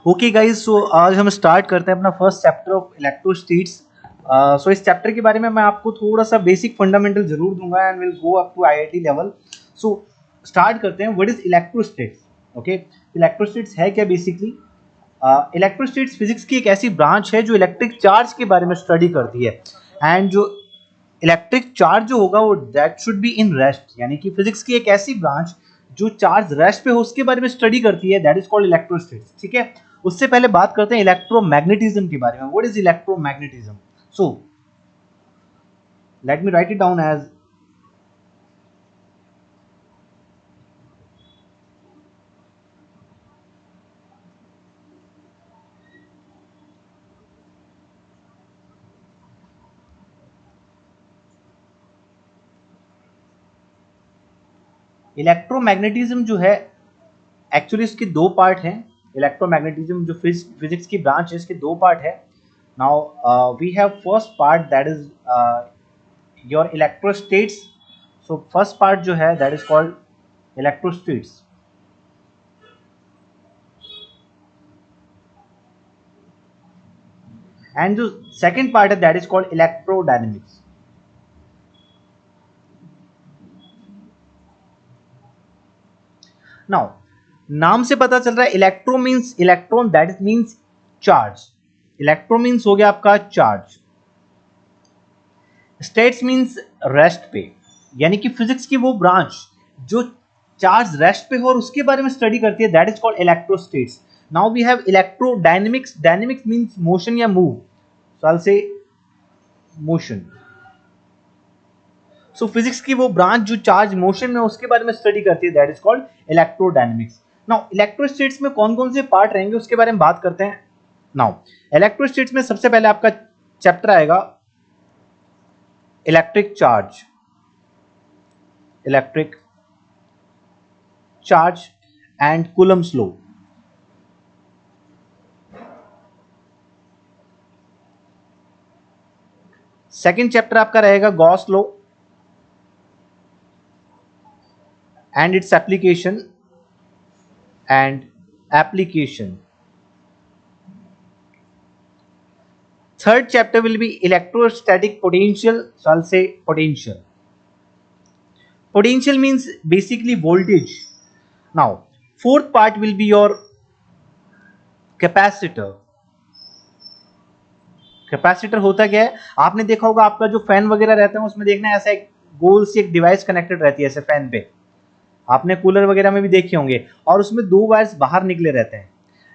Okay guys, सो आज हम start करते हैं अपना फर्स्ट चैप्टर ऑफ इलेक्ट्रोस्टैटिक्स। सो इस चैप्टर के बारे में मैं आपको थोड़ा सा बेसिक फंडामेंटल जरूर दूंगा and will go up to IIT level. So start करते हैं। What is electrostatics? Okay, electrostatics है क्या बेसिकली? इलेक्ट्रोस्टैटिक्स फिजिक्स की एक ऐसी ब्रांच है जो इलेक्ट्रिक चार्ज के बारे में स्टडी करती है। एंड जो इलेक्ट्रिक चार्ज जो होगा वो that should be in rest, यानी कि फिजिक्स की एक ऐसी ब्रांच जो चार्ज रेस्ट पे हो उसके बारे में स्टडी करती है, दैट इज कॉल्ड इलेक्ट्रोस्टैटिक्स। ठीक है, उससे पहले बात करते हैं इलेक्ट्रोमैग्नेटिज्म के बारे में। What is electromagnetism? So let me write it down as electromagnetism जो है, एक्चुअली इसके दो पार्ट हैं। इलेक्ट्रोमैग्नेटिज्म जो फिजिक्स की ब्रांच है, इसके दो पार्ट है। Now we have first part that is your electrostatics. So first part जो है that is called electrostatics, and जो सेकंड पार्ट है that is called electrodynamics. Now नाम से पता चल रहा है electro means electron, that means charge. Electro means हो गया आपका चार्ज, स्टेट्स मीन्स रेस्ट पे, यानी कि फिजिक्स की वो ब्रांच जो चार्ज रेस्ट पे हो और उसके बारे में स्टडी करती है, that is called electrostatics. Now we have electrodynamics. Dynamics means motion या move, so I say motion. So physics की वो ब्रांच जो चार्ज मोशन में उसके बारे में स्टडी करती है, that is called electrodynamics. Now electrostatics में कौन कौन से पार्ट रहेंगे उसके बारे में बात करते हैं। नाउ इलेक्ट्रोस्टेट्स में सबसे पहले आपका चैप्टर आएगा electric charge, electric charge and Coulomb's law. Second chapter आपका रहेगा Gauss law and its application and application. Third chapter will be electrostatic potential, so I'll say potential. Potential means basically voltage. Now fourth part will be your capacitor. Capacitor होता क्या है? आपने देखा होगा आपका जो फैन वगैरह रहता है उसमें देखना ऐसा एक गोल सी एक डिवाइस कनेक्टेड रहती है ऐसे फैन पे, आपने कूलर वगैरह में भी देखे होंगे, और उसमें दो वायर्स बाहर निकले रहते हैं।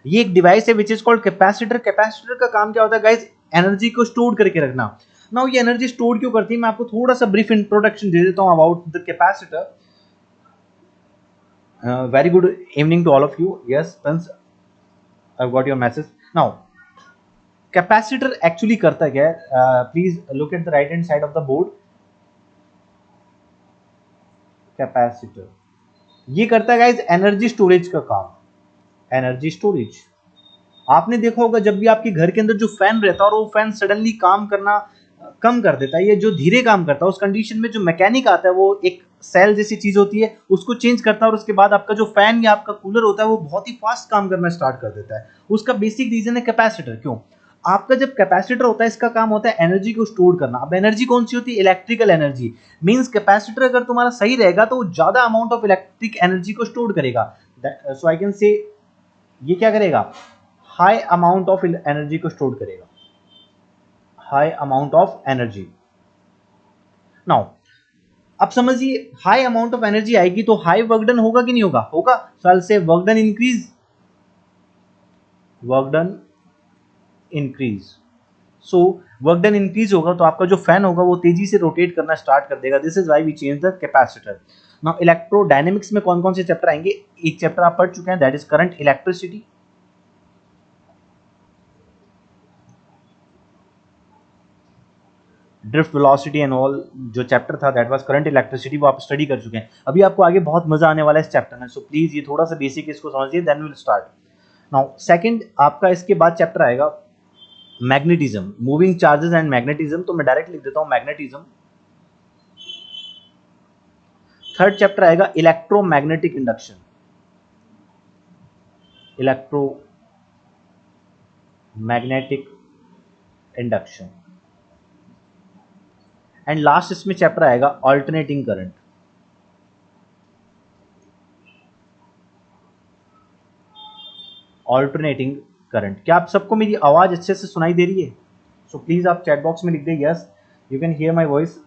ये एक डिवाइस है which is called capacitor. Capacitor का काम क्या होता है गाइस? एनर्जी को स्टोर करके रखना। नाउ ये एनर्जी स्टोर क्यों करती है, मैं आपको थोड़ा सा ब्रीफ इंट्रोडक्शन दे देता हूं about the capacitor. Very good evening to all of you. Yes friends, I got your message. Now capacitor actually करता क्या है? Please look at the right hand side of the board. Capacitor ये करता है guys energy storage का काम। Energy storage, आपने देखा होगा जब भी आपके घर के अंदर जो फैन रहता है और वो फैन सडनली काम करना कम कर देता है, ये जो धीरे काम करता है, उस कंडीशन में जो मैकेनिक आता है वो एक सेल जैसी चीज होती है, उसको चेंज करता है और उसके बाद आपका जो फैन या आपका कूलर होता है वो बहुत ही फास्ट काम करना स्टार्ट कर देता है। उसका बेसिक रीजन है कैपेसिटर। क्यों? आपका जब कैपेसिटर होता है इसका काम होता है एनर्जी को स्टोर करना। अब एनर्जी कौन सी होती है? Electrical energy. मींस कैपेसिटर अगर तुम्हारा सही रहेगा तो वो ज्यादा अमाउंट ऑफ इलेक्ट्रिक एनर्जी को स्टोर करेगा। सो आई कैन से ये क्या करेगा? हाई अमाउंट ऑफ एनर्जी को स्टोर करेगा, high amount of energy. Now अब समझिए हाई अमाउंट ऑफ एनर्जी आएगी तो हाई वर्क डन होगा कि नहीं होगा? होगा। So I will say work done increase, work done increase. So work done increase होगा तो आपका जो फैन होगा वो तेजी से रोटेट करना स्टार्ट कर देगा। This is why we change the capacitor. Now electrodynamics में कौन कौन से चैप्टर आएंगे? एक चैप्टर आप पढ़ चुके हैं, that is current electricity. Drift velocity and all जो चैप्टर था दैट वाज करंट इलेक्ट्रिसिटी, वो आप स्टडी कर चुके हैं। अभी आपको आगे बहुत मजा आने वाला है इस चैप्टर में, सो प्लीज ये थोड़ा सा बेसिक इसको समझिए, then will start. Now second आपका इसके बाद चैप्टर आएगा magnetism, moving charges and magnetism. तो मैं डायरेक्ट लिख देता हूं मैग्नेटिज्म। थर्ड चैप्टर आएगा electromagnetic induction, electro magnetic induction. And last इसमें चैप्टर आएगा ऑल्टरनेटिंग करंट। Alternating current. क्या आप सबको मेरी आवाज अच्छे से सुनाई दे रही है? सो प्लीज आप चैट बॉक्स में लिख दे yes you can hear my voice.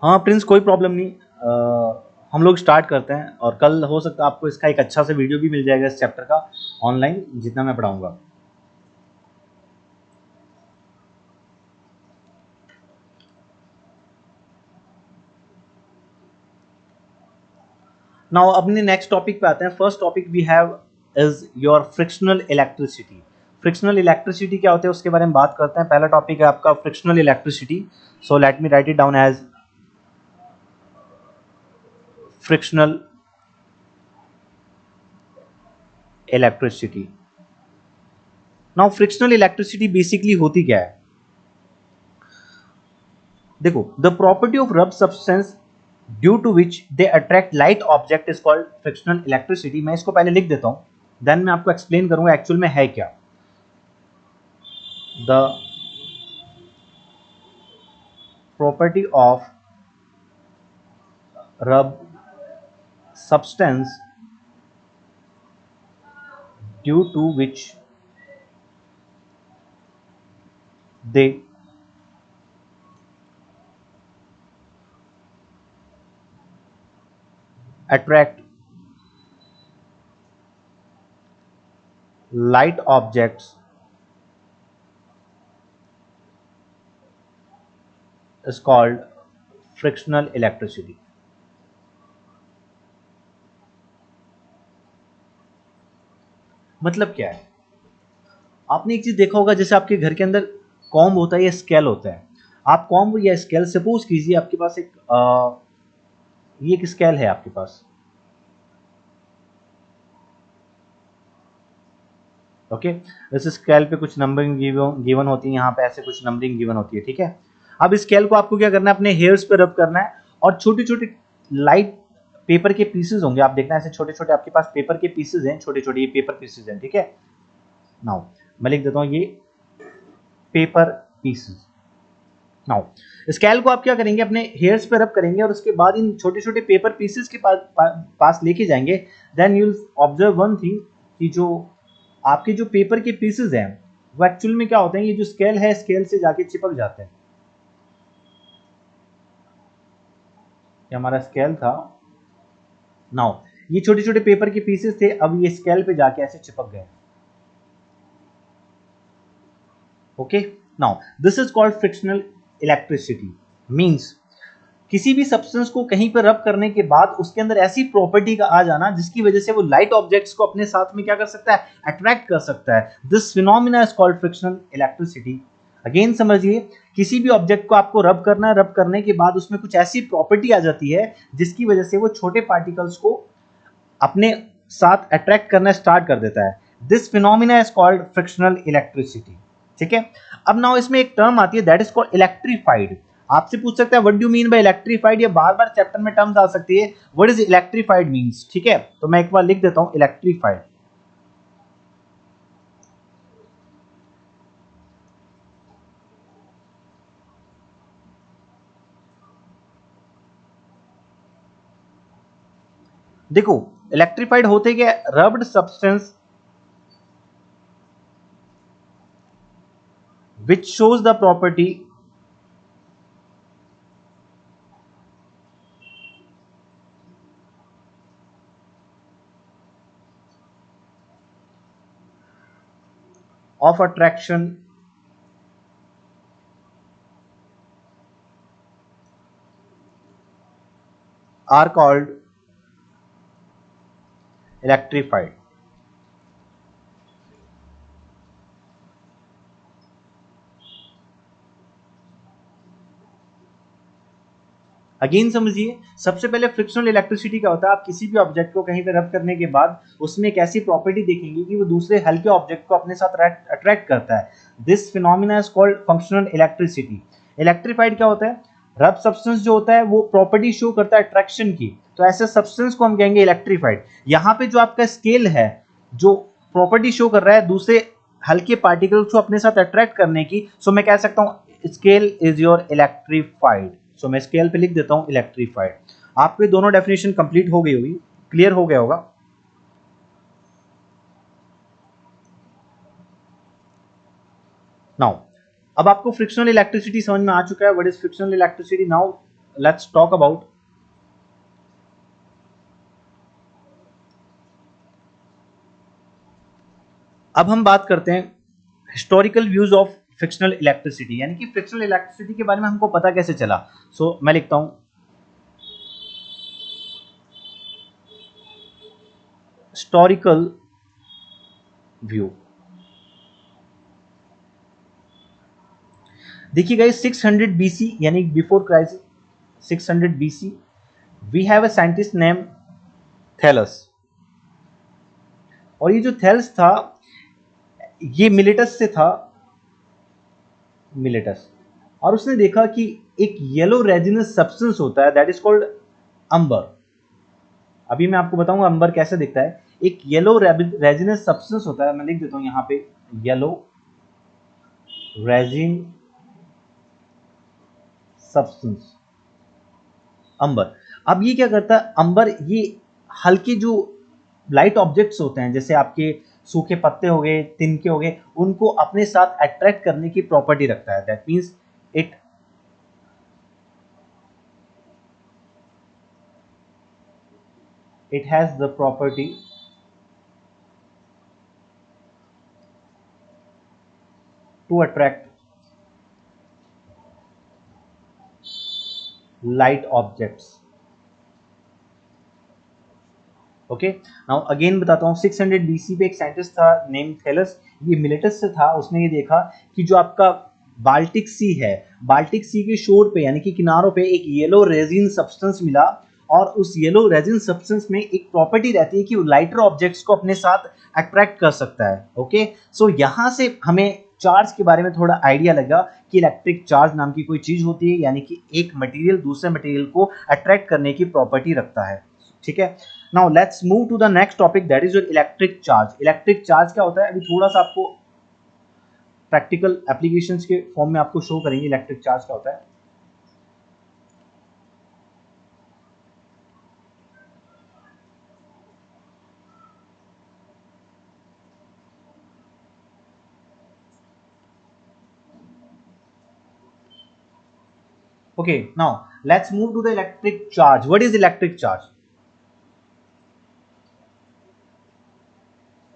हाँ प्रिंस, कोई प्रॉब्लम नहीं। हम लोग स्टार्ट करते हैं और कल हो सकता है आपको इसका एक अच्छा सा वीडियो भी मिल जाएगा इस चैप्टर का ऑनलाइन, जितना मैं पढ़ाऊंगा। नाउ अपने नेक्स्ट टॉपिक पे आते हैं। First topic we have is your frictional electricity. Frictional electricity क्या होते हैं उसके बारे में बात करते हैं। पहला टॉपिक है आपका frictional electricity. So let me write it down as frictional electricity. Now frictional electricity basically होती क्या है? देखो, the property of rub substance due to which they attract light object is called frictional electricity. मैं इसको पहले लिख देता हूं, देन मैं आपको एक्सप्लेन करूंगा एक्चुअल में है क्या। द प्रॉपर्टी ऑफ रब substance due to which they attract light objects is called frictional electricity। मतलब क्या है? आपने एक चीज देखा होगा, जैसे आपके घर के अंदर कॉम्ब होता है या स्केल होता है। आप कॉम्ब या स्केल सपोज कीजिए आपके पास एक ये एक स्केल है आपके पास। ओके, इस स्केल पे कुछ नंबरिंग गिवन होती है, यहाँ पे ऐसे कुछ नंबरिंग गिवन होती है, ठीक है। अब इस स्केल को आपको क्या करना है, अपने हेयर्स पे रब करना है और छोटे छोटे लाइट पेपर के पीसेस होंगे। आप देखना ऐसे छोटे छोटे आपके पास पेपर के पीसेस हैं, छोटे छोटे ये पेपर पीसेस हैं, ठीक है। नाउ मैं लिख देता हूँ ये पेपर पीसेस। नाउ स्केल को आप क्या करेंगे, अपने हेयर्स पे रब करेंगे और उसके बाद इन छोटे छोटे पेपर पीसेस के पास लेके जाएंगे। Then you observe one thing कि जो आपके जो पेपर के पीसेस हैं वो एक्चुअल में क्या होते हैं, ये जो स्केल है स्केल से जाके चिपक जाते हैं। ये हमारा स्केल था। नाउ ये छोटे छोटे पेपर के पीसेस थे, अब ये स्केल पे जाके ऐसे चिपक गए। Okay, now this is called frictional electricity. Means किसी भी सब्सटेंस को कहीं पर रब करने के बाद उसके अंदर ऐसी प्रॉपर्टी का आ जाना जिसकी वजह से वो लाइट ऑब्जेक्ट्स को अपने साथ में क्या कर सकता है, अट्रैक्ट कर सकता है। This phenomena is called frictional electricity. Again समझिए, किसी भी ऑब्जेक्ट को आपको रब करना है, रब करने के बाद उसमें कुछ ऐसी प्रॉपर्टी आ जाती है जिसकी वजह से वो छोटे पार्टिकल्स को अपने साथ अट्रैक्ट करना स्टार्ट कर देता है। This phenomena is called frictional electricity, ठीक है। अब नाउ इसमें एक टर्म आती है दैट इज कॉल्ड इलेक्ट्रीफाइड। आपसे पूछ सकता है what do mean by electrified, ये बार बार चैप्टर में टर्म्स आ सकती है। व्हाट इज इलेक्ट्रीफाइड मींस, ठीक है। तो मैं एक बार लिख देता हूं इलेक्ट्रीफाइड। देखो, इलेक्ट्रीफाइड होते क्या, rubbed substance which shows the property of attraction are called electrified। Again समझिए, सबसे पहले फ्रिक्शनल इलेक्ट्रिसिटी क्या होता है, आप किसी भी ऑब्जेक्ट को कहीं पे रब करने के बाद उसमें एक ऐसी प्रॉपर्टी देखेंगे कि वो दूसरे हल्के ऑब्जेक्ट को अपने साथ अट्रैक्ट करता है। This phenomena is called functional electricity. Electrified क्या होता है, रब सब्सटेंस जो होता है वो प्रॉपर्टी शो करता है अट्रैक्शन की, तो ऐसे सब्सटेंस को हम कहेंगे इलेक्ट्रीफाइड। यहाँ पे जो आपका स्केल है जो प्रॉपर्टी शो कर रहा है दूसरे हल्के पार्टिकल्स को अपने साथ अट्रैक्ट करने की, सो मैं कह सकता हूँ स्केल इज योर इलेक्ट्रीफाइड। सो मैं स्केल पे लिख देता हूँ इलेक्ट्रीफाइड। आपके दोनों डेफिनेशन कंप्लीट हो गई होगी, क्लियर हो गया होगा। नाउ अब आपको फ्रिक्शनल इलेक्ट्रिसिटी समझ में आ चुका है, what is frictional electricity. Now let's talk about, अब हम बात करते हैं historical views of frictional electricity, यानी कि फ्रिक्शनल इलेक्ट्रिसिटी के बारे में हमको पता कैसे चला। सो मैं लिखता हूं हिस्टोरिकल व्यू। देखिए गाइस 600 बीसी यानी before crisis, 600 BC we have a scientist name Thales. और ये जो थैलस था ये मिलेटस से था, मिलेटस। और उसने देखा कि एक येलो रेजिनस सब्सटेंस होता है दैट इज कॉल्ड अंबर। अभी मैं आपको बताऊंगा अंबर कैसे दिखता है। एक येलो रेजिनस सब्सटेंस होता है, मैं लिख देता हूं यहां पे येलो रेजिन सब्सटेंस, अंबर। अब ये क्या करता है अंबर, ये हल्के जो लाइट ऑब्जेक्ट्स होते हैं जैसे आपके सूखे पत्ते हो गए, तिनके हो गए, उनको अपने साथ अट्रैक्ट करने की प्रॉपर्टी रखता है। That means it it has the property to attract light objects। Okay, now again बताता हूँ 600 बीसी पे एक साइंटिस्ट था नेम थेलस, ये मिलेटस से था। उसने ये देखा कि जो आपका बाल्टिक सी है, बाल्टिक सी के शोर पे यानी कि किनारों पे एक येलो रेजिन सब्सटेंस मिला, और उस येलो रेजिन सब्सटेंस में एक प्रॉपर्टी रहती है कि वो लाइटर ऑब्जेक्ट्स को अपने साथ अट्रैक्ट कर सकता है। ओके, सो यहाँ से हमें चार्ज के बारे में थोड़ा आइडिया लगा कि इलेक्ट्रिक चार्ज नाम की कोई चीज होती है, यानी कि एक मटेरियल दूसरे मटेरियल को अट्रैक्ट करने की प्रॉपर्टी रखता है। ठीक है, now let's move to the next topic that is your electric charge. Electric charge क्या होता है, अभी थोड़ा सा आपको प्रैक्टिकल एप्लीकेशंस के फॉर्म में आपको शो करेंगे इलेक्ट्रिक चार्ज क्या होता है। Okay, now let's move to the electric charge. What is electric charge.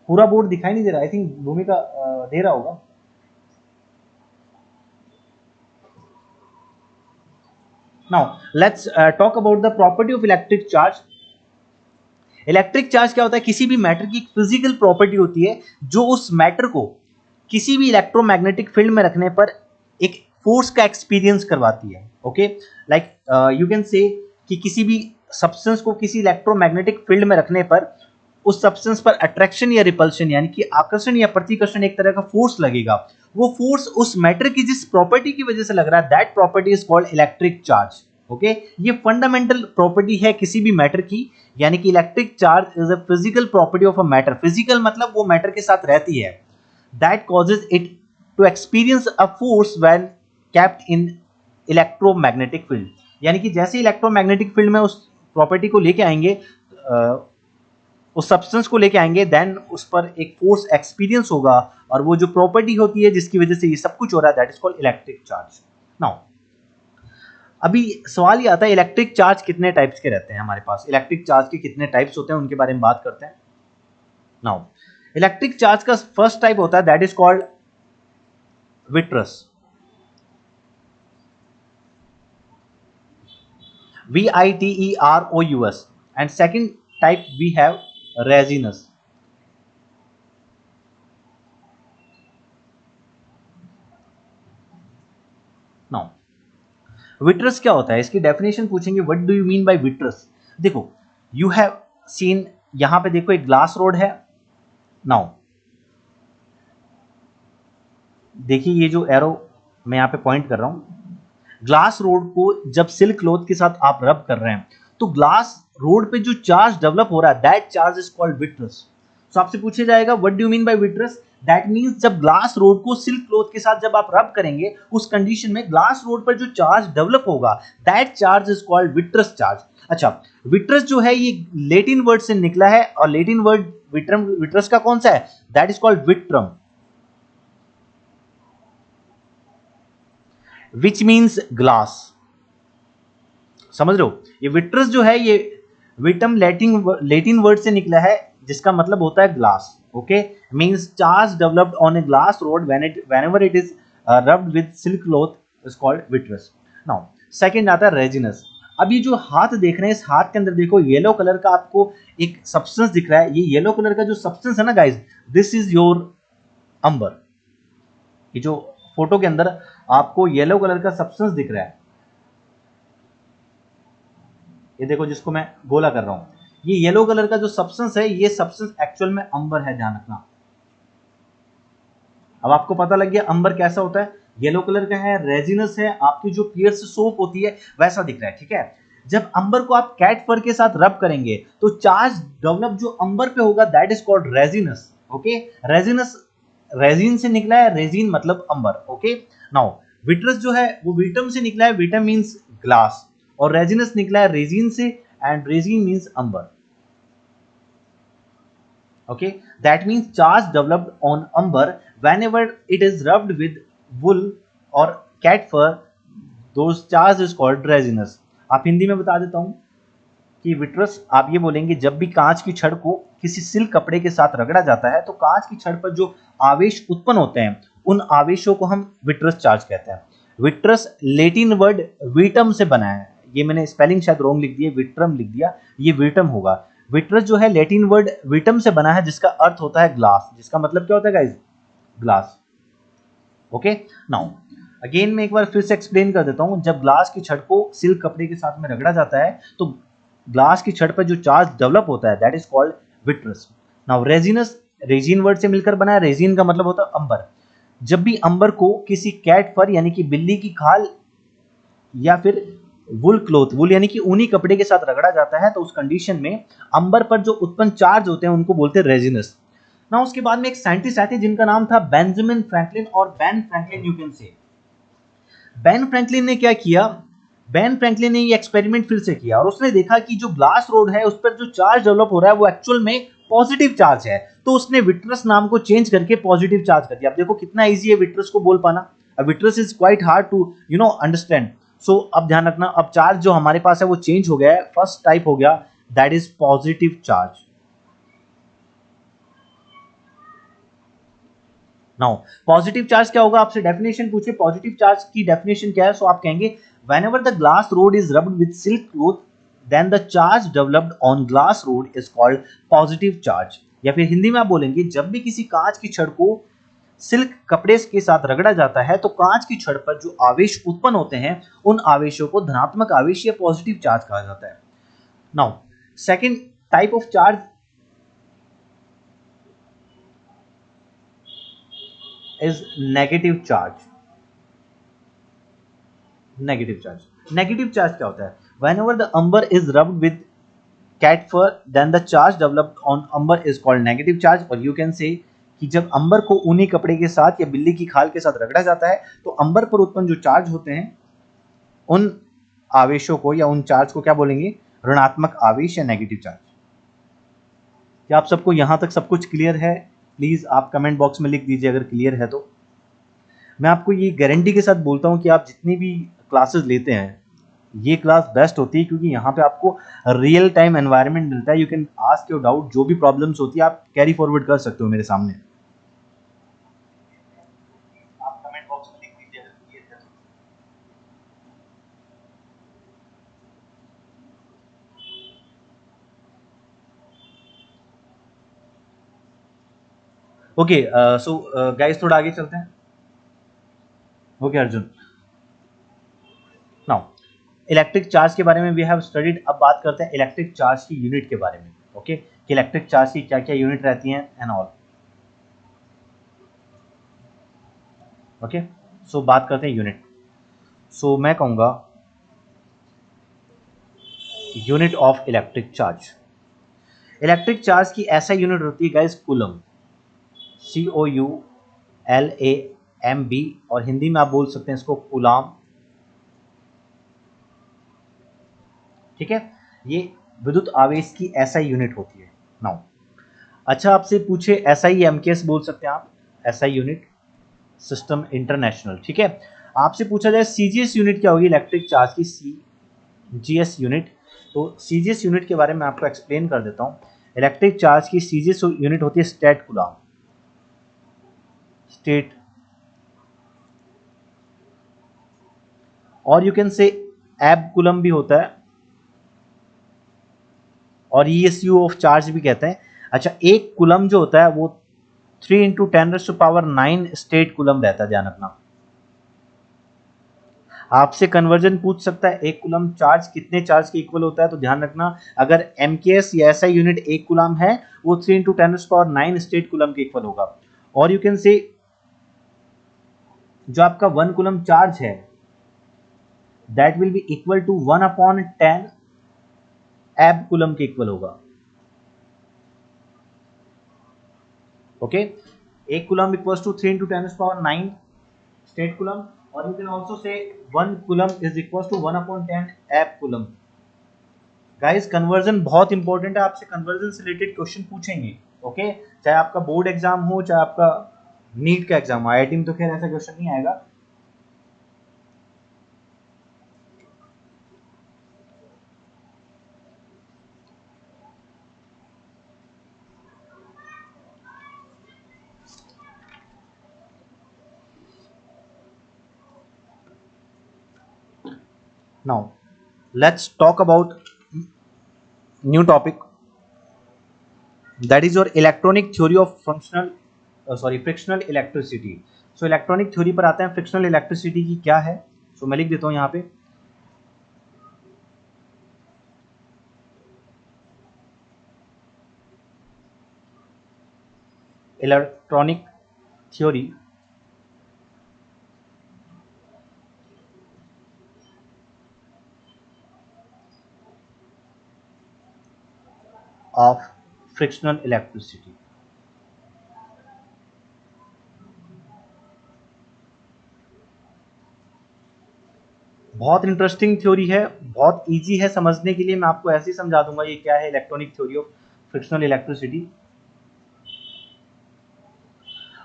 पूरा बोर्ड दिखाई नहीं दे रहा, आई थिंक भूमिका दे रहा होगा। Now let's talk about the property of electric charge. Electric charge क्या होता है, किसी भी मैटर की एक फिजिकल प्रॉपर्टी होती है जो उस मैटर को किसी भी इलेक्ट्रोमैग्नेटिक फील्ड में रखने पर एक फोर्स का एक्सपीरियंस करवाती है। ओके, लाइक यू कैन से कि किसी भी सब्सटेंस को किसी इलेक्ट्रोमैग्नेटिक फील्ड में रखने पर उस सब्सटेंस पर अट्रैक्शन या रिपल्शन यानी कि आकर्षण या प्रतिकर्षण एक तरह का फोर्स लगेगा। वो फोर्स उस मैटर की जिस प्रॉपर्टी की वजह से लग रहा है that property is called electric charge. Okay, ये फंडामेंटल प्रॉपर्टी है किसी भी मैटर की, यानी कि electric charge is a physical property of a matter. Physical मतलब वो मैटर के साथ रहती है, that causes it to experience a force when kept in electromagnetic field. यानी कि जैसे इलेक्ट्रोमैग्नेटिक फील्ड में उस प्रॉपर्टी को लेके आएंगे, उस सब्सटेंस को लेके आएंगे, देन उस पर एक फोर्स एक्सपीरियंस होगा, और वो जो प्रॉपर्टी होती है जिसकी वजह से ये सब कुछ हो रहा है that is called electric charge. Now अभी सवाल ये आता है इलेक्ट्रिक चार्ज कितने टाइप्स के रहते हैं हमारे पास, इलेक्ट्रिक चार्ज के कितने टाइप्स होते हैं उनके बारे में बात करते हैं। नाउ इलेक्ट्रिक चार्ज का फर्स्ट टाइप होता है that is called vitreous, VITEROUS, and second type we have resinous। now vitreous क्या होता है, इसकी डेफिनेशन पूछेंगे, what do you mean by vitreous. देखो यू हैव सीन, यहां पे देखो एक ग्लास रोड है। नाउ देखिए ये जो एरो मैं यहाँ पे पॉइंट कर रहा हूँ, ग्लास रोड को जब सिल्क क्लॉथ के साथ आप रब कर रहे हैं तो ग्लास रोड पे जो चार्ज डेवलप हो रहा है that charge is called vitreous. तो आपसे पूछा जाएगा what do you mean by vitreous, that means जब ग्लास रोड को सिल्क क्लॉथ के साथ जब आप रब करेंगे उस कंडीशन में ग्लास रोड पर जो चार्ज डेवलप होगा that charge is called vitreous charge. अच्छा, विट्रस जो है ये लेटिन वर्ड से निकला है और लेटिन वर्ड विट्रम, विट्रस का कौन सा है, that is called vitrum, which means glass. समझ रहे हो, ये विट्रस जो है ये विटम लेटिन वर्ड से निकला है जिसका मतलब होता है glass. Okay, means charge developed on a glass rod whenever it is rubbed with silk cloth is called vitreous। Now second आता है रेजिनस। अब ये जो हाथ देख रहे हैं इस हाथ के अंदर देखो येलो कलर का आपको एक सब्सटेंस दिख रहा है, ये येलो कलर का जो सब्सटेंस है ना गाइज, दिस इज योर अंबर। ये जो फोटो के अंदर आपको येलो कलर का सब्सटेंस दिख रहा है, ये देखो जिसको मैं गोला कर रहा हूं, ये येलो कलर का जो सब्सटेंस है ये सब्सटेंस एक्चुअल में अंबर है, ध्यान रखना। अब आपको पता लग गया अंबर कैसा होता है, येलो कलर का है, रेजिनस है, आपकी जो पियर्स सोप होती है वैसा दिख रहा है। ठीक है, जब अंबर को आप कैट फर के साथ रब करेंगे तो चार्ज डेवलप जो अंबर पे होगा that is called resinous. Okay, resinous resin से निकला है, रेजिन मतलब अंबर। ओके, नाउ विट्रस जो है वो विटम से निकला है, विटम मींस ग्लास, और रेजिनस निकला है रेजिन से, and resin means amber. Okay, that means charge developed on umber whenever it is rubbed with wool or cat fur, those charge is called resinous। आप हिंदी में बता देता हूं कि विट्रस आप ये बोलेंगे जब भी कांच की छड़ को किसी सिल्क कपड़े के साथ रगड़ा जाता है तो कांच की छड़ पर जो आवेश उत्पन्न होते हैं उन आवेशों को हम विट्रस चार्ज कहते हैं। विट्रस लेटिन वर्ड वीटम से बना है, ये मैंने स्पेलिंग शायद रॉन्ग लिख दिया, विट्रम लिख दिया, ये वीटम होगा। विट्रस जो है लेटिन वर्ड वीटम से बना है जिसका अर्थ होता है ग्लास, जिसका मतलब क्या होता है guys, glass. Okay, now again मैं एक बार फिर से एक्सप्लेन कर देता हूं, जब ग्लास की छड़ को सिल्क कपड़े के साथ में रगड़ा जाता है तो ग्लास की छड़ पर जो चार्ज डेवलप होता है that is called vitreous. Now resinous resin word से मिलकर बना है, रेजिन का मतलब होता है अंबर। जब भी अंबर को किसी कैट फर यानी कि बिल्ली की खाल या फिर वुल क्लोथ, वुल यानी कि ऊनी कपड़े के साथ रगड़ा जाता है तो उस कंडीशन में अंबर पर जो उत्पन्न चार्ज होते हैं उनको बोलते हैं रेजिनस। ना उसके बाद में एक साइंटिस्ट आए थे जिनका नाम था बेंजामिन फ्रैंकलिन, और बेन फ्रैंकलिन यू कैन से। बेन फ्रैंकलिन ने क्या किया, बेन फ्रैंकलिन ने ये एक्सपेरिमेंट फिर से किया और उसने देखा कि जो ग्लास रोड है उस पर जो चार्ज डेवलप हो रहा है वो एक्चुअल में पॉजिटिव चार्ज है, तो उसने विट्रस नाम को चेंज करके पॉजिटिव चार्ज कर दिया। अब देखो कितना इजी है विट्रस को बोल पाना, vitreous is quite hard to understand. So अब ध्यान रखना, अब चार्ज जो हमारे पास है वो चेंज हो गया है, फर्स्ट टाइप हो गया that is positive charge. Now positive charge क्या होगा, आपसे डेफिनेशन पूछे पॉजिटिव चार्ज की डेफिनेशन क्या है, सो आप कहेंगे whenever the glass rod is rubbed with silk cloth then the charge developed on glass rod is called positive charge। या फिर हिंदी में आप बोलेंगे जब भी किसी कांच की छड़ को सिल्क कपड़े के साथ रगड़ा जाता है तो कांच की छड़ पर जो आवेश उत्पन्न होते हैं उन आवेशों को धनात्मक आवेश या पॉजिटिव चार्ज कहा जाता है। Now second type of charge is negative charge. Negative charge, negative charge क्या होता है, whenever the umber is rubbed with cat fur then the charge developed on umber is called negative charge। और you can say कि जब अंबर को ऊनी कपड़े के साथ या बिल्ली की खाल के साथ रगड़ा जाता है तो अंबर पर उत्पन्न जो चार्ज होते हैं उन आवेशों को या उन चार्ज को क्या बोलेंगे, ऋणात्मक आवेश या नेगेटिव चार्ज। क्या आप सबको यहां तक सब कुछ क्लियर है, प्लीज आप कमेंट बॉक्स में लिख दीजिए अगर क्लियर है तो। मैं आपको ये गारंटी के साथ बोलता हूं कि आप जितनी भी क्लासेस लेते हैं ये क्लास बेस्ट होती है क्योंकि यहाँ पे आपको रियल टाइम एनवायरनमेंट मिलता है, you can ask your doubt, जो भी प्रॉब्लम्स होती है आप कैरी फॉरवर्ड कर सकते हो मेरे सामने। आप कमेंट बॉक्स में लिख दीजिए अगर क्लियर है तो। ओके, सो गाइस थोड़ा आगे चलते हैं। Okay Arjun, now electric charge के बारे में वी हैव स्टडीड, अब बात करते हैं इलेक्ट्रिक चार्ज की यूनिट के बारे में। ओके कि इलेक्ट्रिक चार्ज की क्या क्या यूनिट रहती हैं एंड ऑल। ओके सो बात करते हैं यूनिट। सो मैं कहूँगा unit of electric charge. Electric charge की ऐसा यूनिट होती है गाइस कूलम, COULAMB, और हिंदी में आप बोल सकते हैं इसको कूलाम। ठीक है, ये विद्युत आवेश की ऐसा यूनिट होती है। नाउ अच्छा आपसे पूछे SI MKS बोल सकते हैं आप, SI यूनिट सिस्टम इंटरनेशनल। ठीक है, आपसे पूछा जाए CGS यूनिट क्या होगी इलेक्ट्रिक चार्ज की, CGS यूनिट, तो CGS यूनिट के बारे में आपको एक्सप्लेन कर देता हूँ। इलेक्ट्रिक चार्ज की CGS यूनिट होती है स्टेट कूलाम, स्टेट, और यू कैन से एब कूलम भी होता है, और ESU ऑफ चार्ज भी कहते हैं। अच्छा एक कूलम जो होता है वो 3 × 10⁹ स्टेट कूलम रहता है, ध्यान रखना। आपसे कन्वर्जन पूछ सकता है, एक कूलम चार्ज कितने चार्ज के इक्वल होता है, तो ध्यान रखना अगर MKS या SI यूनिट एक कूलम है वो 3 × 10⁹ स्टेट कूलम के इक्वल होगा। और यू कैन से जो आपका 1 कूलम चार्ज है that will be equal to 1/10 abcoulomb के इक्वल होगा। ओके एक coulomb equals to 3 × 10⁹ statcoulomb, और you can also say 1 coulomb is equals to 1/10 abcoulomb. Guys conversion बहुत इंपॉर्टेंट है, आपसे कन्वर्जन से रिलेटेड क्वेश्चन पूछेंगे। ओके चाहे आपका बोर्ड एग्जाम हो चाहे आपका नीट का एग्जाम हो, IIT में तो खैर ऐसा क्वेश्चन नहीं आएगा। Now let's talk about new topic, that is your electronic theory of frictional electricity। so electronic theory पर आते हैं, फ्रिक्शनल इलेक्ट्रिसिटी की क्या है। so मैं लिख देता हूं यहाँ पे electronic theory of frictional electricity. बहुत इंटरेस्टिंग थ्योरी है, बहुत इजी है समझने के लिए, मैं आपको ऐसे ही समझा दूंगा ये क्या है electronic theory of frictional electricity.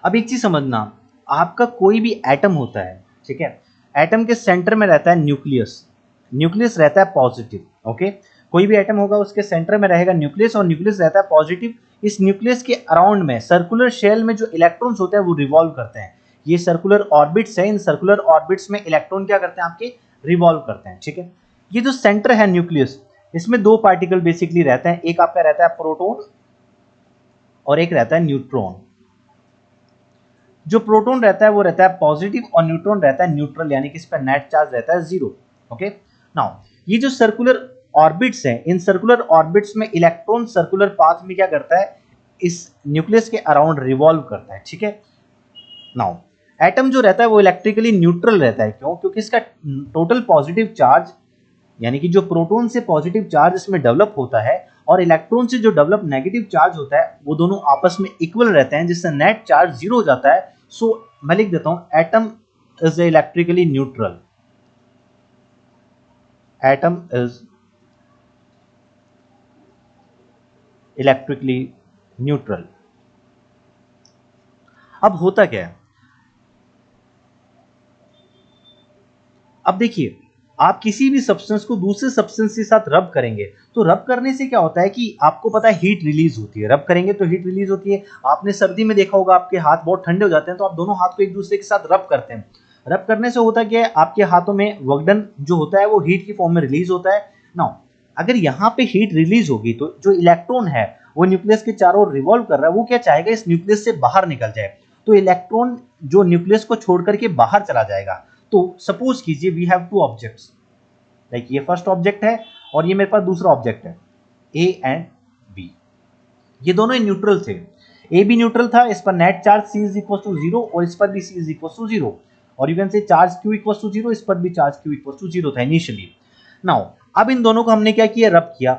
अब एक चीज समझना, आपका कोई भी एटम होता है, ठीक है, एटम के सेंटर में रहता है न्यूक्लियस, न्यूक्लियस रहता है पॉजिटिव। ओके कोई भी एटम होगा उसके सेंटर में रहेगा न्यूक्लियस, और न्यूक्लियस रहता है पॉजिटिव। इस न्यूक्लियस के अराउंड में सर्कुलर शेल में जो इलेक्ट्रॉन्स होते हैं वो रिवॉल्व करते हैं। ये सर्कुलर ऑर्बिट्स है, इन सर्कुलर ऑर्बिट्स में इलेक्ट्रॉन क्या करते हैं आपके, रिवॉल्व करते हैं। ठीक है, ये जो सेंटर है न्यूक्लियस, इसमें दो पार्टिकल बेसिकली रहते हैं, एक आपका रहता है प्रोटॉन और एक रहता है न्यूट्रॉन। जो प्रोटॉन रहता है वो रहता है पॉजिटिव और न्यूट्रॉन रहता है न्यूट्रल, यानी कि इस पर नेट चार्ज रहता है 0। ओके नाउ ये जो सर्कुलर ऑर्बिट्स हैं, इन सर्कुलर ऑर्बिट्स में इलेक्ट्रॉन सर्कुलर पाथ में क्या करता है, इस न्यूक्लियस के अराउंड रिवॉल्व करता है। ठीक है, नाउ एटम जो रहता है वो इलेक्ट्रिकली न्यूट्रल रहता है, क्यों, क्योंकि इसका टोटल पॉजिटिव चार्ज, यानी कि जो प्रोटॉन से पॉजिटिव चार्ज इसमें डेवलप होता है और इलेक्ट्रॉन से जो डेवलप नेगेटिव चार्ज होता है वो दोनों आपस में इक्वल रहते हैं, जिससे नेट चार्ज 0 हो जाता है। सो मैं लिख देता हूं atom is electrically neutral, atom is electrically neutral. अब होता क्या है, अब देखिए आप किसी भी सब्सटेंस को दूसरे सब्सटेंस के साथ रब करेंगे, तो रब करने से क्या होता है कि आपको पता है हीट रिलीज होती है, रब करेंगे तो हीट रिलीज होती है। आपने सर्दी में देखा होगा आपके हाथ बहुत ठंडे हो जाते हैं, तो आप दोनों हाथ को एक दूसरे के साथ रब करते हैं। रब करने से होता क्या है, आपके हाथों में वर्कडन जो होता है वो हीट की फॉर्म में रिलीज होता है। नाउ अगर यहाँ पे हीट रिलीज होगी तो जो इलेक्ट्रॉन है वो न्यूक्लियस के चारों ओर रिवॉल्व कर रहा है, वो क्या चाहेगा, इस न्यूक्लियस से बाहर निकल जाए। तो इलेक्ट्रॉन जो न्यूक्लियस को छोड़ करके बाहर चला जाएगा। तो सपोज कीजिए we have two objects, like ये फर्स्ट ऑब्जेक्ट है और ये मेरे पास दूसरा ऑब्जेक्ट है ए एंड बी, ये दोनों ही न्यूट्रल थे। ए भी न्यूट्रल था, इस पर net charge C is equal to zero और इस पर भी C is equal to zero, और you can say charge Q equal to zero, इस पर भी charge Q equal to zero था इनिशियली। नाउ अब इन दोनों को हमने क्या किया, रब किया,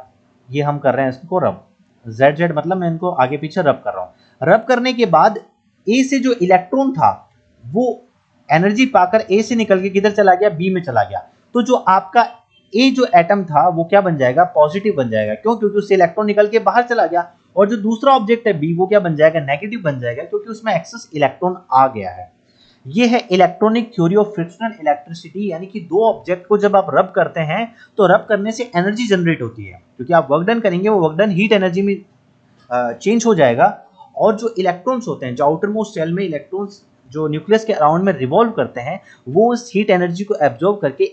ये हम कर रहे हैं इसको रब, जेड जेड मतलब मैं इनको आगे पीछे रब कर रहा हूं। रब करने के बाद ए से जो इलेक्ट्रॉन था वो एनर्जी पाकर ए से निकल के किधर चला गया, बी में चला गया। तो जो आपका ए जो एटम था वो क्या बन जाएगा, पॉजिटिव बन जाएगा। क्यों? क्योंकि उससे इलेक्ट्रॉन निकल के बाहर चला गया। और जो दूसरा ऑब्जेक्ट है बी वो क्या बन जाएगा, नेगेटिव बन जाएगा, क्योंकि उसमें एक्सेस इलेक्ट्रॉन आ गया है। ये है electronic theory of frictional electricity, यानी कि दो ऑब्जेक्ट को जब आप रब करते हैं तो रब करने से एनर्जी जनरेट होती है, क्योंकि आप वर्क डन करेंगे वो वर्क डन हीट एनर्जी में चेंज हो जाएगा। और जो इलेक्ट्रॉन्स होते हैं, जो आउटर मोस्ट सेल में इलेक्ट्रॉन्स जो न्यूक्लियस के अराउंड में रिवॉल्व करते हैं, वो इस हीट एनर्जी को एब्जॉर्ब करके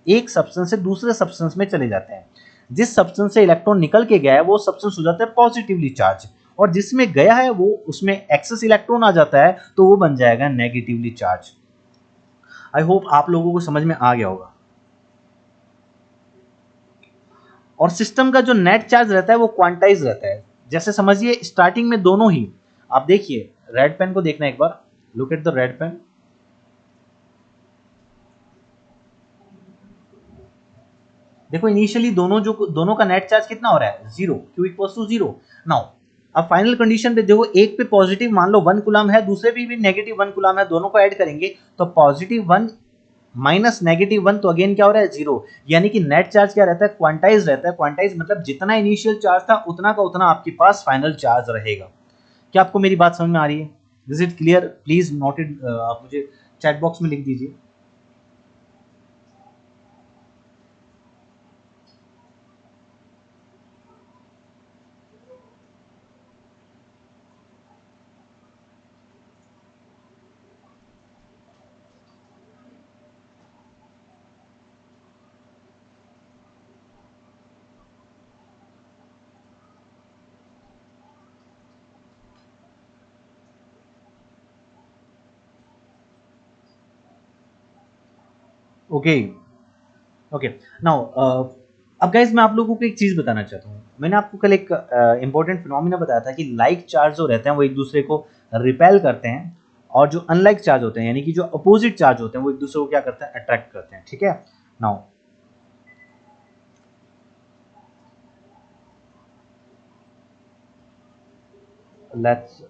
एक सब्सटेंस से दूसरे सब्सटेंस में चले जाते हैं। जिस सब्सटेंस से इलेक्ट्रॉन निकल के गया है वो सब्सटेंस हो जाता है पॉजिटिवली चार्ज, और जिसमें गया है वो उसमें एक्सेस इलेक्ट्रॉन आ जाता है तो वो बन जाएगा नेगेटिवली चार्ज। आई होप आप लोगों को समझ में आ गया होगा। और सिस्टम का जो नेट चार्ज रहता है वो क्वांटाइज रहता है। जैसे समझिए स्टार्टिंग में दोनों ही, आप देखिए रेड पेन को देखना एक बार, look at the red pen. देखो इनिशियली दोनों का नेट चार्ज कितना हो रहा है, zero, Q equals to zero. Now अब फाइनल कंडीशन पे देखो, एक पे पॉजिटिव मान लो 1 कूलम है, दूसरे पे भी नेगेटिव 1 कूलम है, दोनों को ऐड करेंगे तो पॉजिटिव 1 माइनस नेगेटिव 1 तो अगेन क्या हो रहा है, जीरो। यानी कि नेट चार्ज क्या रहता है, क्वांटाइज रहता है। क्वांटाइज मतलब जितना इनिशियल चार्ज था उतना का उतना आपके पास फाइनल चार्ज रहेगा। क्या आपको मेरी बात समझ में आ रही है? Is it clear? Please note it, आप मुझे चैट बॉक्स में लिख दीजिए। Okay okay. नाउ अब गाइज मैं आप लोगों को एक चीज बताना चाहता हूँ। मैंने आपको कल एक इंपॉर्टेंट फिनोमिना बताया था कि लाइक चार्ज जो रहते हैं वो एक दूसरे को रिपेल करते हैं, और जो अनलाइक चार्ज होते हैं यानी कि जो अपोजिट चार्ज होते हैं वो एक दूसरे को क्या करते हैं, अट्रैक्ट करते हैं। ठीक है। Now let's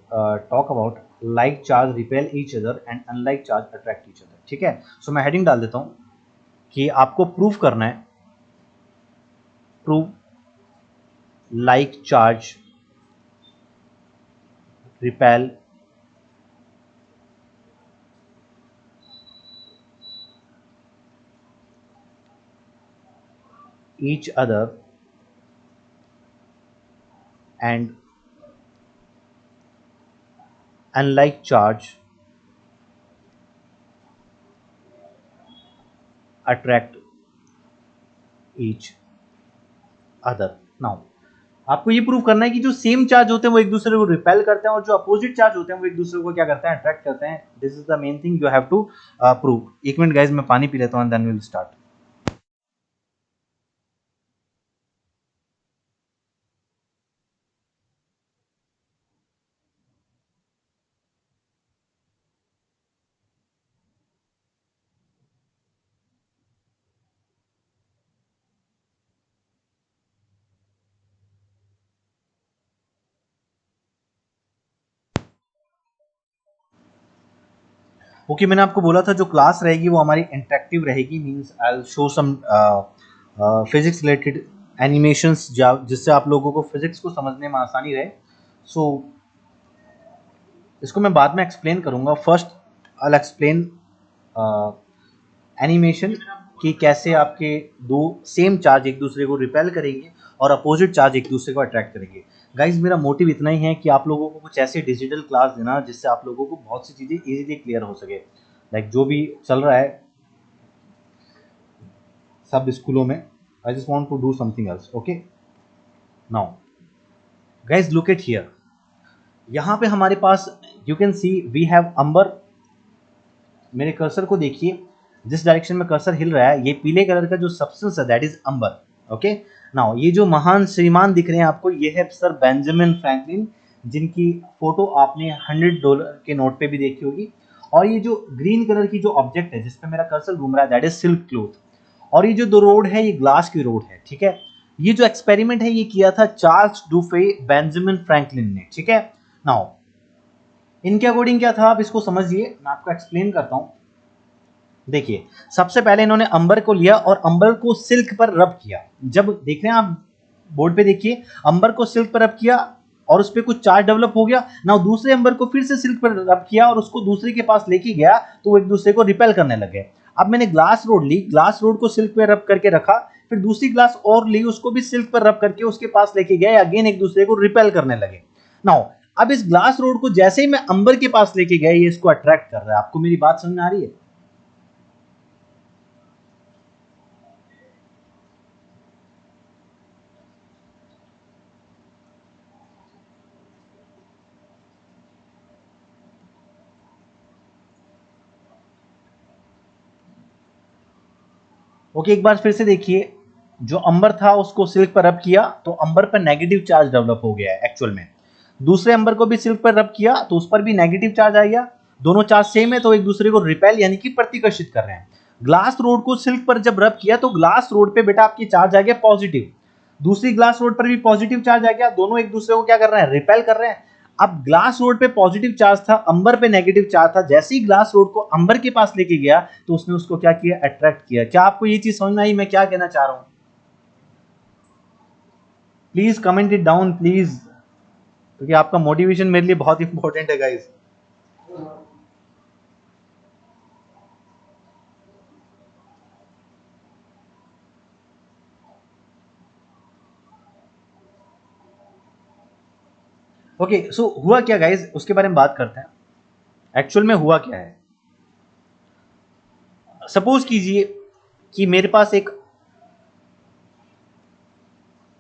talk about like charge repel each other and unlike charge attract each other. ठीक है। सो मैं हेडिंग डाल देता हूँ कि आपको प्रूफ करना है, prove like charge repel each other and unlike charge attract each other। Now आपको ये प्रूव करना है कि जो सेम चार्ज होते हैं वो एक दूसरे को रिपेल करते हैं, और जो अपोजिट चार्ज होते हैं वो एक दूसरे को क्या करते हैं, अट्रैक्ट करते हैं। This is the main thing you have to prove. एक मिनट गाइज मैं पानी पी लेता हूँ, then we will start. Okay, मैंने आपको बोला था जो क्लास रहेगी वो हमारी इंटरेक्टिव रहेगी, means I will show some physics related animations जिससे आप लोगों को फिजिक्स को समझने में आसानी रहे। सो इसको मैं बाद में एक्सप्लेन करूंगा। First I will explain animation कि कैसे आपके दो सेम चार्ज एक दूसरे को रिपेल करेंगे और अपोजिट चार्ज एक दूसरे को अट्रैक्ट करेंगे। गाइज मेरा मोटिव इतना ही है कि आप लोगों को कुछ ऐसे डिजिटल क्लास देना जिससे आप लोगों को बहुत सी चीज़ें इजीली क्लियर हो सके। लाइक जो भी चल रहा है सब स्कूलों में, I just want to do something else. Okay now guys look at here, यहाँ पे हमारे पास you can see we have amber. मेरे कर्सर को देखिए, जिस डायरेक्शन में कर्सर हिल रहा है, ये पीले कलर का जो सब्सटेंस है that is amber. Okay now ये जो महान श्रीमान दिख रहे हैं आपको, ये है सर बेंजामिन फ्रैंकलिन, जिनकी फोटो आपने $100 के नोट पे भी देखी होगी। और ये जो ग्रीन कलर की जो ऑब्जेक्ट है जिसपे मेरा कर्सर घूम रहा है दैट इज सिल्क क्लॉथ। और ये जो दो रोड है ये ग्लास की रोड है, ठीक है। ये जो एक्सपेरिमेंट है ये किया था चार्ल्स डुफे बेंजामिन फ्रैंकलिन ने, ठीक है। नाउ इनके अकॉर्डिंग क्या था आप इसको समझिए, मैं आपको एक्सप्लेन करता हूं। देखिए सबसे पहले इन्होंने अंबर को लिया और अंबर को सिल्क पर रब किया। जब देख रहे हैं आप बोर्ड पे देखिए, अंबर को सिल्क पर रब किया और उस पर कुछ चार्ज डेवलप हो गया ना, दूसरे अंबर को फिर से सिल्क पर रब किया और उसको दूसरे के पास लेके गया तो वो एक दूसरे को रिपेल करने लगे। अब मैंने ग्लास रोड ली, ग्लास रोड को सिल्क पर रब करके रखा, फिर दूसरी ग्लास और ली, उसको भी सिल्क पर रब करके उसके पास लेके गया, अगेन एक दूसरे को रिपेल करने लगे। नाउ अब इस ग्लास रोड को जैसे ही मैं अंबर के पास लेके गया ये इसको अट्रैक्ट कर रहा है। आपको मेरी बात समझ में आ रही है? ओके एक बार फिर से देखिए, जो अंबर था उसको सिल्क पर रब किया तो अंबर पर नेगेटिव चार्ज डेवलप हो गया है एक्चुअल में। दूसरे अंबर को भी सिल्क पर रब किया तो उस पर भी नेगेटिव चार्ज आ गया। दोनों चार्ज सेम है तो एक दूसरे को रिपेल यानी कि प्रतिकर्षित कर रहे हैं। ग्लास रोड को सिल्क पर जब रब किया तो ग्लास रोड पे बेटा आपकी चार्ज आ गया पॉजिटिव, दूसरी ग्लास रोड पर भी पॉजिटिव चार्ज आ गया, दोनों एक दूसरे को क्या कर रहे हैं, रिपेल कर रहे हैं। अब ग्लास रोड पे पॉजिटिव चार्ज था, अंबर पे नेगेटिव चार्ज था, जैसे ही ग्लास रोड को अंबर के पास लेके गया तो उसने उसको क्या किया, अट्रैक्ट किया। क्या आपको ये चीज समझ में आई मैं क्या कहना चाह रहा हूं? Please comment it down please, क्योंकि आपका मोटिवेशन मेरे लिए बहुत इंपॉर्टेंट है गाइस। ओके सो हुआ क्या गाइस, उसके बारे में बात करते हैं। एक्चुअल में हुआ क्या है, सपोज कीजिए कि मेरे पास एक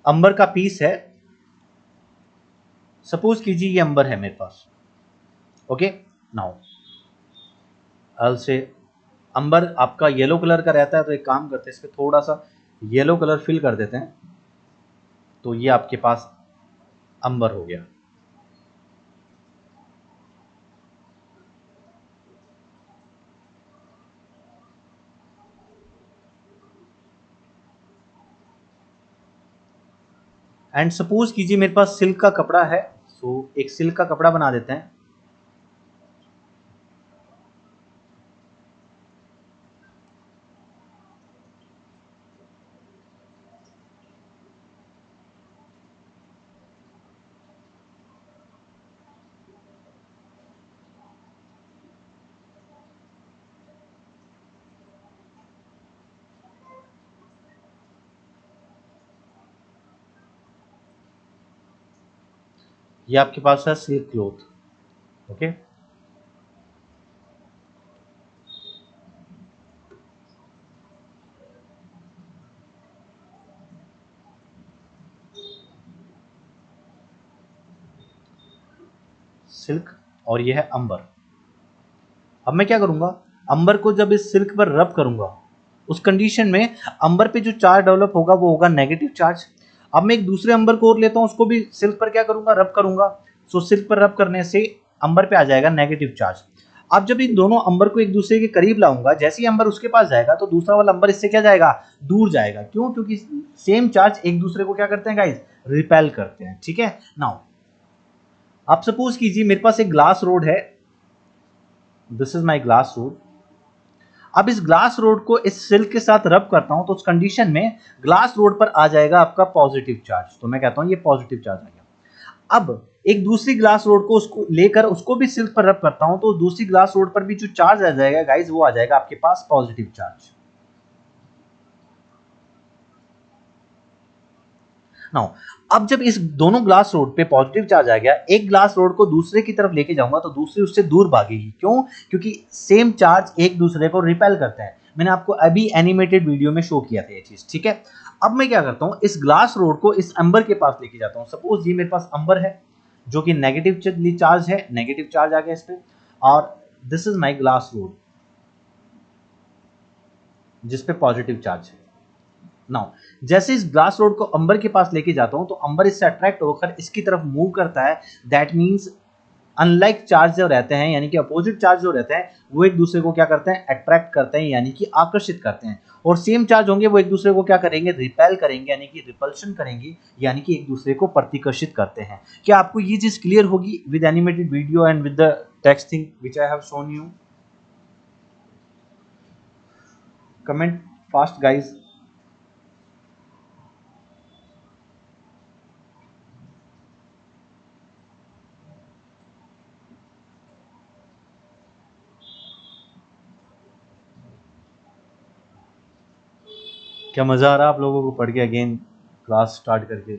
अंबर का पीस है, सपोज कीजिए ये अंबर है मेरे पास। ओके नाउ अल से अंबर आपका येलो कलर का रहता है तो एक काम करते हैं इस पे थोड़ा सा येलो कलर फिल कर देते हैं, तो ये आपके पास अंबर हो गया। एंड सपोज कीजिए मेरे पास सिल्क का कपड़ा है, सो एक सिल्क का कपड़ा बना देते हैं। ये आपके पास है सिल्क क्लॉथ। ओके सिल्क और ये है अंबर। अब मैं क्या करूंगा, अंबर को जब इस सिल्क पर रब करूंगा उस कंडीशन में अंबर पे जो चार्ज डेवलप होगा वो होगा नेगेटिव चार्ज। अब मैं एक दूसरे अंबर को और लेता हूं, उसको भी सिल्क पर क्या करूंगा, रब करूंगा। सो सिल्क पर रब करने से अंबर पे आ जाएगा नेगेटिव चार्ज। अब जब इन दोनों अंबर को एक दूसरे के करीब लाऊंगा, जैसे ही अंबर उसके पास जाएगा तो दूसरा वाला अंबर इससे क्या जाएगा, दूर जाएगा। क्यों? क्योंकि सेम चार्ज एक दूसरे को क्या करते हैं गाइस, रिपेल करते हैं। ठीक है नाउ आप सपोज कीजिए मेरे पास एक ग्लास रोड है, this is my glass rod. अब इस ग्लास रोड को इस सिल्क के साथ रब करता हूं तो उस कंडीशन में ग्लास रोड पर आ जाएगा आपका पॉजिटिव चार्ज, तो मैं कहता हूं ये पॉजिटिव चार्ज आ गया। अब एक दूसरी ग्लास रोड को उसको लेकर उसको भी सिल्क पर रब करता हूं तो दूसरी ग्लास रोड पर भी जो चार्ज आ जाएगा गाइस वो आ जाएगा आपके पास पॉजिटिव चार्ज। नाउ अब जब इस दोनों ग्लास रोड पे पॉजिटिव चार्ज आ गया, एक ग्लास रोड को दूसरे की तरफ लेके जाऊंगा तो दूसरी उससे दूर भागेगी। क्यों? क्योंकि सेम चार्ज एक दूसरे को रिपेल करते हैं। मैंने आपको अभी एनिमेटेड वीडियो में शो किया था ये चीज। ठीक है अब मैं क्या करता हूं, इस ग्लास रोड को इस अंबर के पास लेके जाता हूं। सपोज ये मेरे पास अंबर है जो कि नेगेटिव चार्ज है, नेगेटिव चार्ज आ गया इस पे, और this is my glass rod. जिस पे पॉजिटिव चार्ज है। नाउ जैसे इस ग्लास रोड को अंबर के पास लेके जाता हूं तो अंबर इससे अट्रैक्ट होकर इसकी तरफ मूव करता है। दैट मीन्स अनलाइक चार्ज जो रहते हैं, यानी कि अपोजिट चार्ज जो रहते हैं, वो एक दूसरे को क्या करते हैं, अट्रैक्ट करते हैं, यानी कि आकर्षित करते हैं। और सेम चार्ज होंगे वो एक दूसरे को क्या करेंगे, रिपेल करेंगे, यानी कि रिपल्शन करेंगे, यानी कि एक दूसरे को प्रतिकर्षित करते हैं। क्या आपको ये चीज क्लियर होगी with animated video and with the text thing which I have shown you? Comment fast guys. क्या मजा आ रहा है आप लोगों को पढ़ के अगेन क्लास स्टार्ट करके?